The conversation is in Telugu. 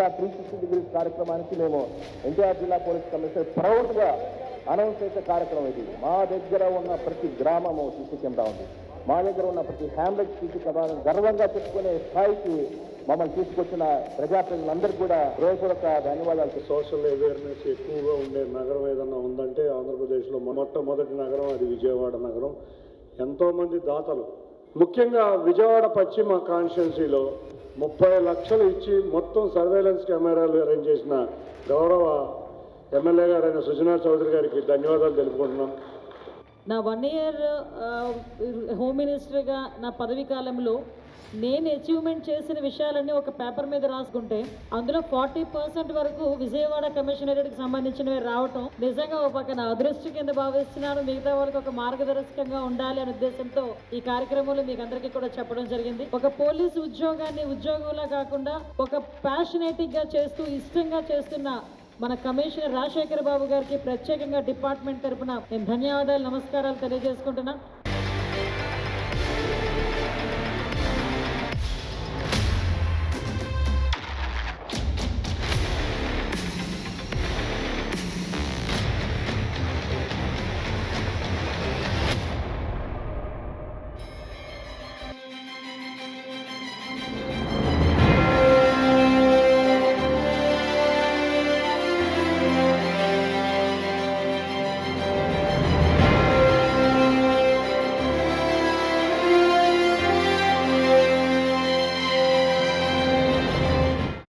జిల్లా 360 డిగ్రీస్ కార్యక్రమానికి మేము ఎన్టీఆర్ జిల్లా పోలీస్ కమిషనర్ ప్రౌడ్గా అనౌన్స్ చేసే కార్యక్రమం ఇది. మా దగ్గర ఉన్న ప్రతి గ్రామము సీసీ కెమెరా ఉంది, మా దగ్గర ఉన్న ప్రతి హ్యామ్లెట్ సీసీ కెమెరా గర్వంగా చెప్పుకునే స్థాయికి మమ్మల్ని తీసుకొచ్చిన ప్రజాప్రతినిధులందరికీ కూడా హృదయపూర్వక ధన్యవాదాలు. సోషల్ అవేర్నెస్ ఎక్కువగా ఉండే నగరం ఏదన్నా ఉందంటే ఆంధ్రప్రదేశ్లో మొట్టమొదటి నగరం అది విజయవాడ నగరం. ఎంతోమంది దాతలు, ముఖ్యంగా విజయవాడ పశ్చిమ కాన్స్టిట్యున్సీలో 30 లక్షలు ఇచ్చి మొత్తం సర్వేలెన్స్ కెమెరాలు అరేంజ్ చేసిన గౌరవ ఎమ్మెల్యే గారైన సుజనా చౌదరి గారికి ధన్యవాదాలు తెలుపుకుంటున్నాం. నా 1 ఇయర్ హోమ్ మినిస్టర్గా నా పదవీ కాలంలో నేను అచీవ్మెంట్ చేసిన విషయాలన్నీ ఒక పేపర్ మీద రాసుకుంటే అందులో 40% వరకు విజయవాడ కమిషనరేట్కి సంబంధించినవి రావటం నిజంగా ఒక పక్కన అదృష్టం కింద భావిస్తున్నాను. మిగతా వాళ్ళకి ఒక మార్గదర్శకంగా ఉండాలి అనే ఉద్దేశంతో ఈ కార్యక్రమంలో మీకు అందరికీ కూడా చెప్పడం జరిగింది. ఒక పోలీసు ఉద్యోగాన్ని ఉద్యోగంలా కాకుండా ఒక ప్యాషనేటిక్గా చేస్తూ ఇష్టంగా చేస్తున్న మన కమిషనర్ రాజశేఖర్ బాబు గారికి ప్రత్యేకంగా డిపార్ట్మెంట్ తరఫున నేను ధన్యవాదాలు, నమస్కారాలు తెలియజేసుకుంటున్నా.